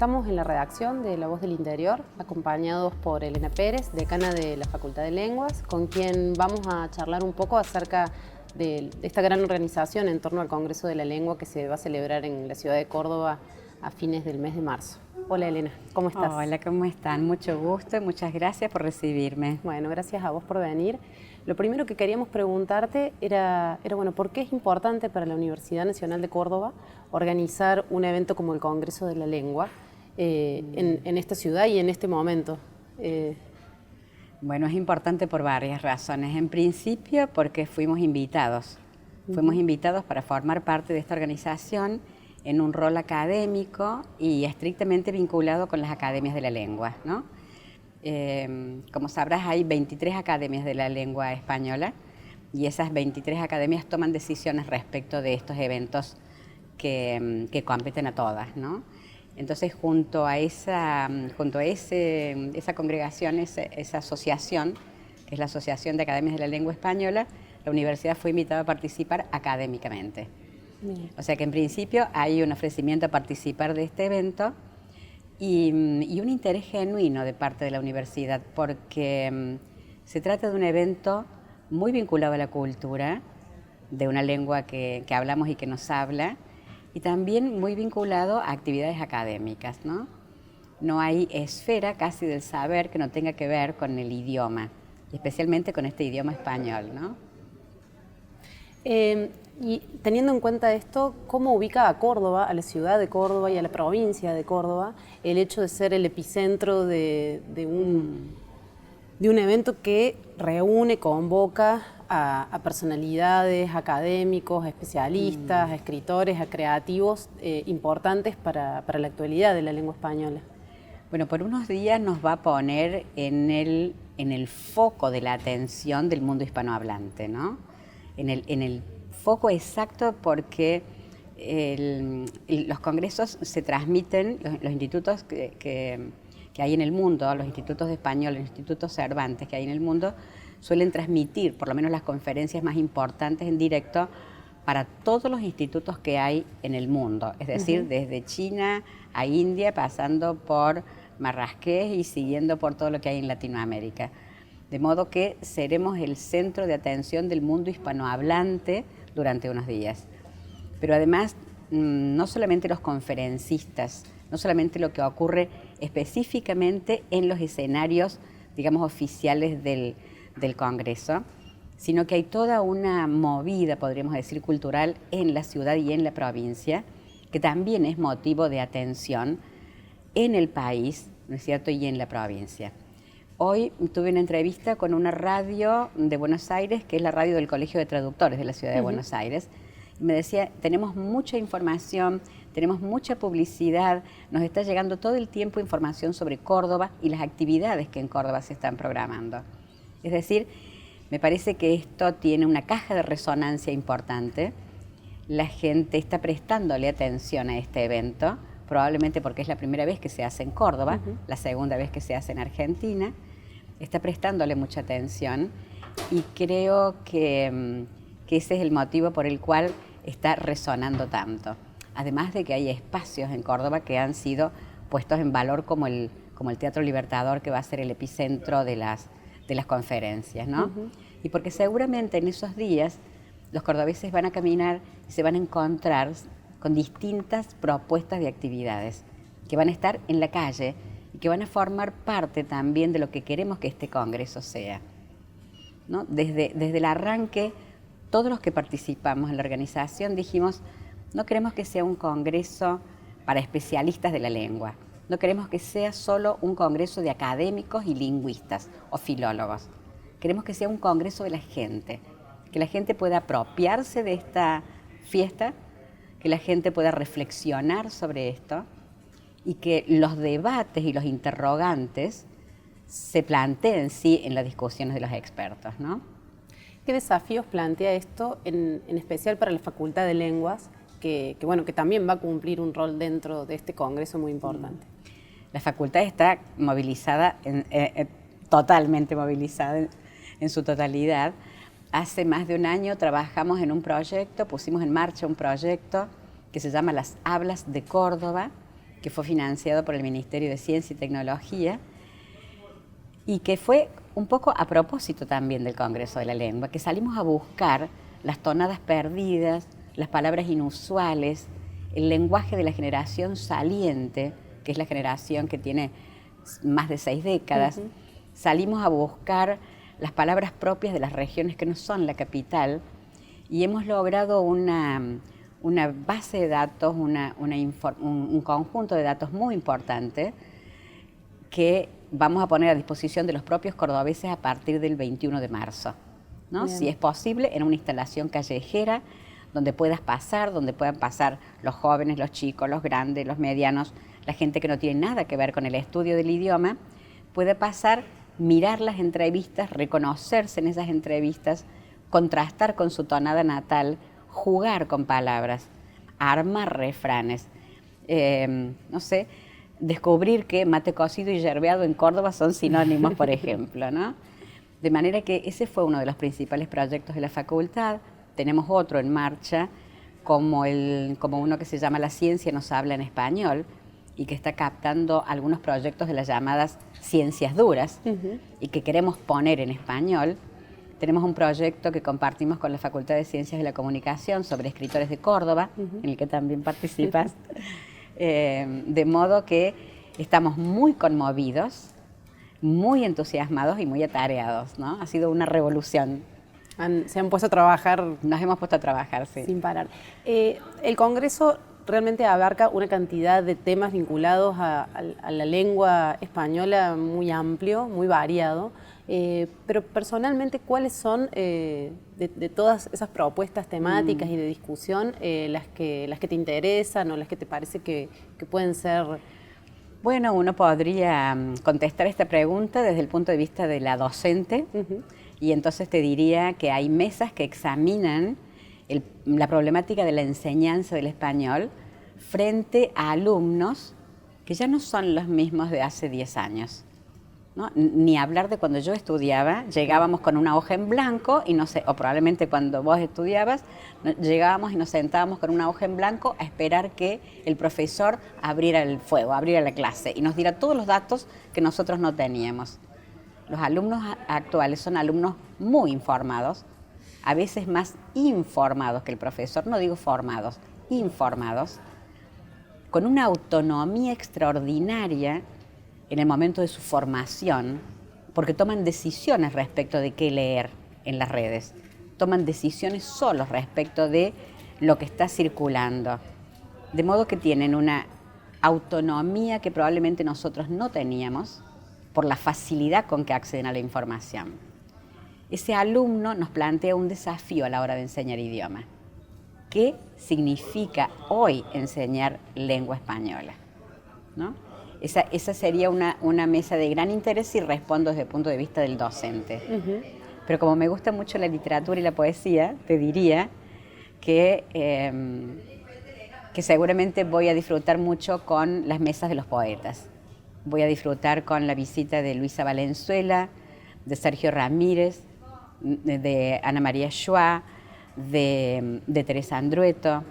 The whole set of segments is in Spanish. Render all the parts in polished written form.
Estamos en la redacción de La Voz del Interior, acompañados por Elena Pérez, decana de la Facultad de Lenguas, con quien vamos a charlar un poco acerca de esta gran organización en torno al Congreso de la Lengua que se va a celebrar en la ciudad de Córdoba a fines del mes de marzo. Hola Elena, ¿cómo estás? Hola, ¿cómo están? Mucho gusto y muchas gracias por recibirme. Bueno, gracias a vos por venir. Lo primero que queríamos preguntarte era bueno, ¿por qué es importante para la Universidad Nacional de Córdoba organizar un evento como el Congreso de la Lengua en esta ciudad y en este momento? Bueno, es importante por varias razones. En principio, porque fuimos invitados. Fuimos invitados para formar parte de esta organización en un rol académico y estrictamente vinculado con las academias de la lengua, ¿no? Como sabrás, hay 23 academias de la lengua española y esas 23 academias toman decisiones respecto de estos eventos que competen a todas, ¿no? Entonces, junto a esa congregación, esa asociación, que es la Asociación de Academias de la Lengua Española, la universidad fue invitada a participar académicamente. Bien. O sea que en principio hay un ofrecimiento a participar de este evento y un interés genuino de parte de la universidad, porque se trata de un evento muy vinculado a la cultura, de una lengua que hablamos y que nos habla, y también muy vinculado a actividades académicas, ¿no? No hay esfera casi del saber que no tenga que ver con el idioma, especialmente con este idioma español, ¿no? Y teniendo en cuenta esto, ¿cómo ubica a Córdoba, a la ciudad de Córdoba y a la provincia de Córdoba, el hecho de ser el epicentro de un evento que reúne, convoca a personalidades, académicos, a especialistas, a escritores, a creativos importantes para la actualidad de la lengua española? Bueno, por unos días nos va a poner en el foco de la atención del mundo hispanohablante, ¿no? En el foco exacto, porque los congresos se transmiten, los institutos que hay en el mundo, los institutos de español, los institutos Cervantes que hay en el mundo, suelen transmitir por lo menos las conferencias más importantes en directo para todos los institutos que hay en el mundo, es decir, desde China a India, pasando por Marrakech y siguiendo por todo lo que hay en Latinoamérica. De modo que seremos el centro de atención del mundo hispanohablante durante unos días. Pero además, no solamente los conferencistas, no solamente lo que ocurre específicamente en los escenarios, digamos, oficiales del Congreso, sino que hay toda una movida, podríamos decir, cultural en la ciudad y en la provincia, que también es motivo de atención en el país, ¿no es cierto?, y en la provincia. Hoy tuve una entrevista con una radio de Buenos Aires, que es la radio del Colegio de Traductores de la ciudad de Buenos Aires, y me decía, tenemos mucha información, tenemos mucha publicidad, nos está llegando todo el tiempo información sobre Córdoba y las actividades que en Córdoba se están programando. Es decir, me parece que esto tiene una caja de resonancia importante, la gente está prestándole atención a este evento, probablemente porque es la primera vez que se hace en Córdoba, la segunda vez que se hace en Argentina, está prestándole mucha atención y creo que ese es el motivo por el cual está resonando tanto. Además de que hay espacios en Córdoba que han sido puestos en valor como el Teatro Libertador, que va a ser el epicentro de las conferencias, ¿no? Y porque seguramente en esos días los cordobeses van a caminar y se van a encontrar con distintas propuestas de actividades que van a estar en la calle y que van a formar parte también de lo que queremos que este Congreso sea, ¿no? Desde el arranque, todos los que participamos en la organización dijimos, no queremos que sea un Congreso para especialistas de la lengua, no queremos que sea solo un Congreso de académicos y lingüistas o filólogos, queremos que sea un Congreso de la gente, que la gente pueda apropiarse de esta fiesta, que la gente pueda reflexionar sobre esto y que los debates y los interrogantes se planteen, sí, en las discusiones de los expertos, ¿no? ¿Qué desafíos plantea esto, en especial para la Facultad de Lenguas, que también va a cumplir un rol dentro de este congreso muy importante? La facultad está movilizada, totalmente movilizada en su totalidad. Hace más de un año trabajamos en un proyecto, pusimos en marcha un proyecto que se llama Las Hablas de Córdoba, que fue financiado por el Ministerio de Ciencia y Tecnología y que fue un poco a propósito también del Congreso de la Lengua, que salimos a buscar las tonadas perdidas, las palabras inusuales, el lenguaje de la generación saliente, que es la generación que tiene más de 6 décadas. Salimos a buscar las palabras propias de las regiones que no son la capital y hemos logrado una base de datos, un conjunto de datos muy importante que vamos a poner a disposición de los propios cordobeses a partir del 21 de marzo, ¿no? Si es posible, en una instalación callejera donde puedas pasar, donde puedan pasar los jóvenes, los chicos, los grandes, los medianos, la gente que no tiene nada que ver con el estudio del idioma, puede pasar, mirar las entrevistas, reconocerse en esas entrevistas, contrastar con su tonada natal, jugar con palabras, armar refranes, no sé, descubrir que mate cocido y yerbeado en Córdoba son sinónimos, por ejemplo, ¿no? De manera que ese fue uno de los principales proyectos de la facultad. Tenemos otro en marcha, como uno que se llama La Ciencia nos habla en español, y que está captando algunos proyectos de las llamadas ciencias duras, y que queremos poner en español. Tenemos un proyecto que compartimos con la Facultad de Ciencias de la Comunicación sobre escritores de Córdoba, en el que también participas, de modo que estamos muy conmovidos, muy entusiasmados y muy atareados, ¿no? Ha sido una revolución. Se han puesto a trabajar. Nos hemos puesto a trabajar, sí. Sin parar. El Congreso realmente abarca una cantidad de temas vinculados a la lengua española muy amplio, muy variado. Pero personalmente, ¿cuáles son de todas esas propuestas temáticas y de discusión las que te interesan o las que te parece que pueden ser? Bueno, uno podría contestar esta pregunta desde el punto de vista de la docente, y entonces te diría que hay mesas que examinan la problemática de la enseñanza del español frente a alumnos que ya no son los mismos de hace 10 años. ¿No? Ni hablar de cuando yo estudiaba, llegábamos con una hoja en blanco, y no sé, o probablemente cuando vos estudiabas, llegábamos y nos sentábamos con una hoja en blanco a esperar que el profesor abriera el fuego, abriera la clase y nos diera todos los datos que nosotros no teníamos. Los alumnos actuales son alumnos muy informados, a veces más informados que el profesor, no digo formados, informados, con una autonomía extraordinaria en el momento de su formación, porque toman decisiones respecto de qué leer en las redes, toman decisiones solos respecto de lo que está circulando, de modo que tienen una autonomía que probablemente nosotros no teníamos por la facilidad con que acceden a la información. Ese alumno nos plantea un desafío a la hora de enseñar idioma. ¿Qué significa hoy enseñar lengua española? ¿No? Esa sería una mesa de gran interés y respondo desde el punto de vista del docente. Pero como me gusta mucho la literatura y la poesía, te diría que seguramente voy a disfrutar mucho con las mesas de los poetas. Voy a disfrutar con la visita de Luisa Valenzuela, de Sergio Ramírez, de Ana María Schwa, de Teresa Andrueto,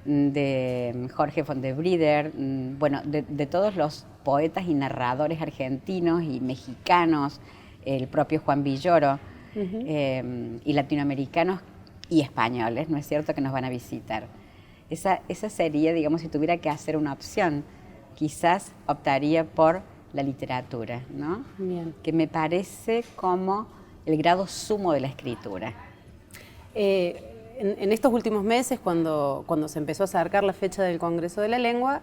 de Jorge von der Brieder, bueno, de todos los poetas y narradores argentinos y mexicanos, el propio Juan Villoro, y latinoamericanos y españoles, ¿no es cierto?, que nos van a visitar. Esa sería, digamos, si tuviera que hacer una opción, quizás optaría por la literatura, ¿no? Bien. Que me parece como el grado sumo de la escritura. En estos últimos meses, cuando se empezó a acercar la fecha del Congreso de la Lengua,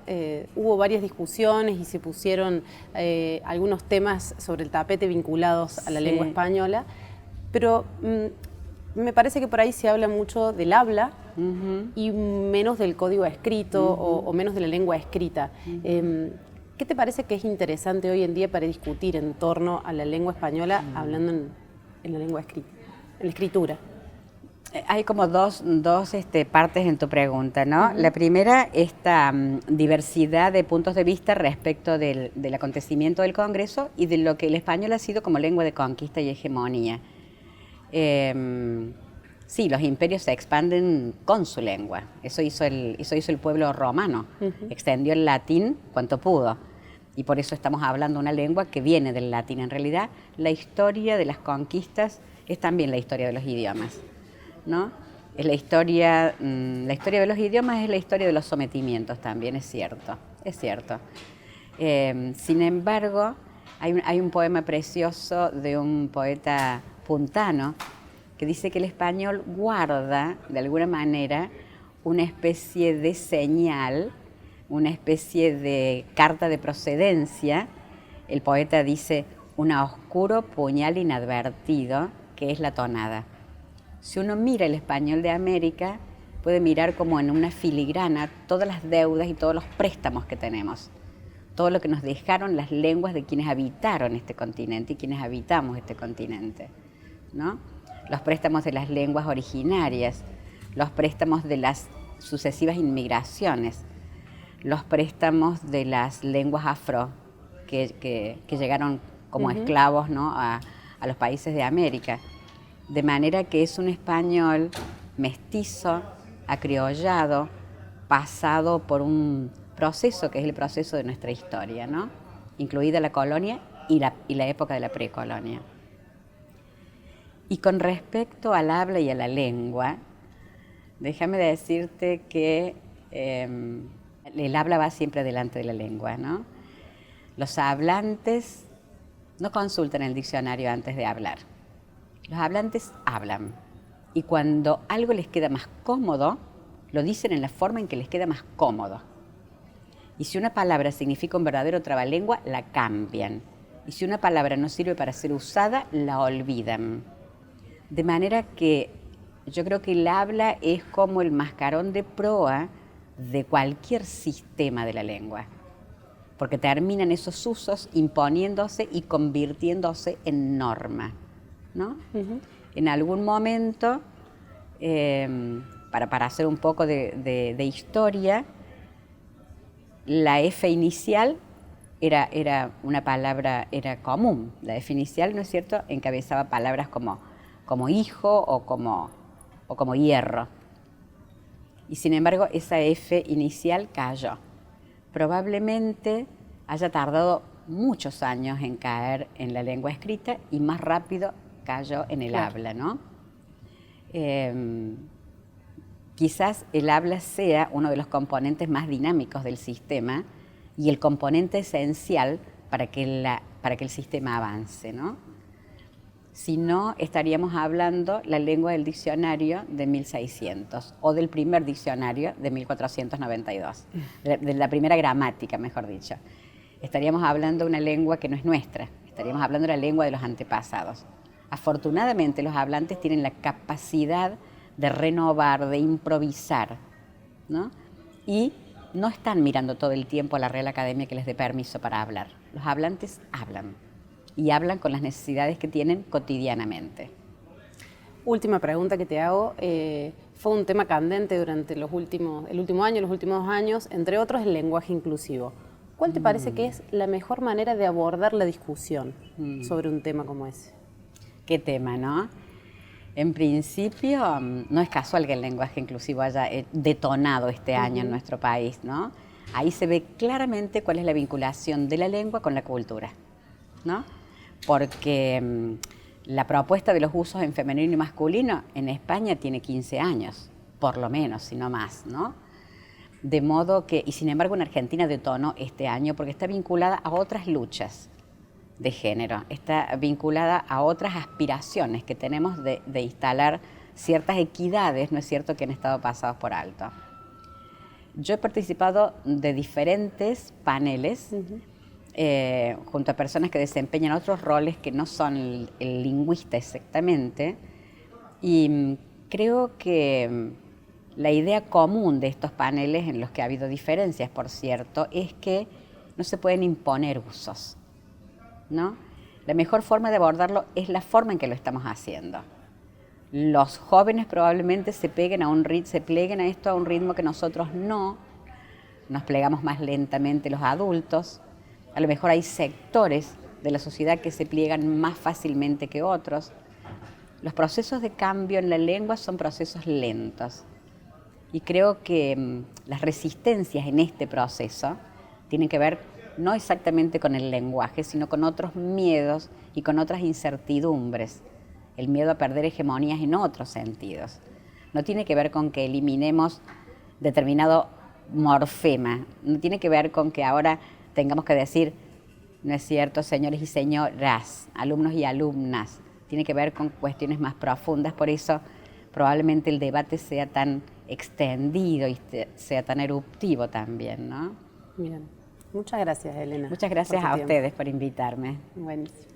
hubo varias discusiones y se pusieron algunos temas sobre el tapete vinculados a la lengua española, pero me parece que por ahí se habla mucho del habla y menos del código escrito o menos de la lengua escrita. ¿Qué te parece que es interesante hoy en día para discutir en torno a la lengua española hablando en la lengua escrita, en la escritura? Hay como dos partes en tu pregunta, ¿no? La primera, esta diversidad de puntos de vista respecto del acontecimiento del Congreso y de lo que el español ha sido como lengua de conquista y hegemonía. Sí, los imperios se expanden con su lengua. Eso hizo el pueblo romano. Extendió el latín cuanto pudo. Y por eso estamos hablando una lengua que viene del latín. En realidad, la historia de las conquistas es también la historia de los idiomas, ¿no? Es la historia de los idiomas es la historia de los sometimientos también, es cierto, es cierto. Sin embargo, hay un poema precioso de un poeta puntano que dice que el español guarda, de alguna manera, una especie de señal, una especie de carta de procedencia. El poeta dice, un oscuro puñal inadvertido, que es la tonada. Si uno mira el español de América, puede mirar como en una filigrana todas las deudas y todos los préstamos que tenemos, todo lo que nos dejaron las lenguas de quienes habitaron este continente y quienes habitamos este continente, ¿no? Los préstamos de las lenguas originarias, los préstamos de las sucesivas inmigraciones, los préstamos de las lenguas afro que llegaron como esclavos, ¿no? a los países de América. De manera que es un español mestizo, acriollado, pasado por un proceso que es el proceso de nuestra historia, ¿no? Incluida la colonia y la época de la precolonia. Y con respecto al habla y a la lengua, déjame decirte que el habla va siempre delante de la lengua, ¿no? Los hablantes no consultan el diccionario antes de hablar. Los hablantes hablan y cuando algo les queda más cómodo, lo dicen en la forma en que les queda más cómodo. Y si una palabra significa un verdadero trabalengua, la cambian. Y si una palabra no sirve para ser usada, la olvidan. De manera que yo creo que el habla es como el mascarón de proa de cualquier sistema de la lengua, porque terminan esos usos imponiéndose y convirtiéndose en norma, ¿no? En algún momento, para hacer un poco de historia, la F inicial era una palabra, era común. La F inicial, ¿no es cierto?, encabezaba palabras como hijo o como hierro. Y sin embargo, esa F inicial cayó. Probablemente haya tardado muchos años en caer en la lengua escrita y más rápido cayó en el habla, ¿no? Quizás el habla sea uno de los componentes más dinámicos del sistema y el componente esencial para que el sistema avance, ¿no? Si no, estaríamos hablando la lengua del diccionario de 1600 o del primer diccionario de 1492, de la primera gramática, mejor dicho. Estaríamos hablando de una lengua que no es nuestra, estaríamos hablando de la lengua de los antepasados. Afortunadamente, los hablantes tienen la capacidad de renovar, de improvisar, ¿no? Y no están mirando todo el tiempo a la Real Academia que les dé permiso para hablar. Los hablantes hablan y hablan con las necesidades que tienen cotidianamente. Última pregunta que te hago. Fue un tema candente durante el último año, los últimos 2 años, entre otros el lenguaje inclusivo. ¿Cuál te parece que es la mejor manera de abordar la discusión sobre un tema como ese? ¿Qué tema, no? En principio, no es casual que el lenguaje inclusivo haya detonado este año en nuestro país, ¿no? Ahí se ve claramente cuál es la vinculación de la lengua con la cultura, ¿no? Porque la propuesta de los usos en femenino y masculino en España tiene 15 años, por lo menos, si no más, ¿no? De modo que, y sin embargo en Argentina detonó este año porque está vinculada a otras luchas de género, está vinculada a otras aspiraciones que tenemos de instalar ciertas equidades, ¿no es cierto?, que han estado pasadas por alto. Yo he participado de diferentes paneles junto a personas que desempeñan otros roles que no son el lingüista exactamente, y creo que la idea común de estos paneles, en los que ha habido diferencias, por cierto, es que no se pueden imponer usos, ¿no? La mejor forma de abordarlo es la forma en que lo estamos haciendo. Los jóvenes probablemente se pleguen a esto a un ritmo que nosotros no, nos plegamos más lentamente los adultos. A lo mejor hay sectores de la sociedad que se pliegan más fácilmente que otros. los procesos de cambio en la lengua son procesos lentos. Y creo que las resistencias en este proceso tienen que ver no exactamente con el lenguaje, sino con otros miedos y con otras incertidumbres. El miedo a perder hegemonías en otros sentidos. No tiene que ver con que eliminemos determinado morfema, no tiene que ver con que ahora tengamos que decir, no es cierto, señores y señoras, alumnos y alumnas. Tiene que ver con cuestiones más profundas, por eso probablemente el debate sea tan extendido y sea tan eruptivo también, ¿no? Bien. Muchas gracias, Elena. Muchas gracias a ustedes por invitarme. Buenísimo.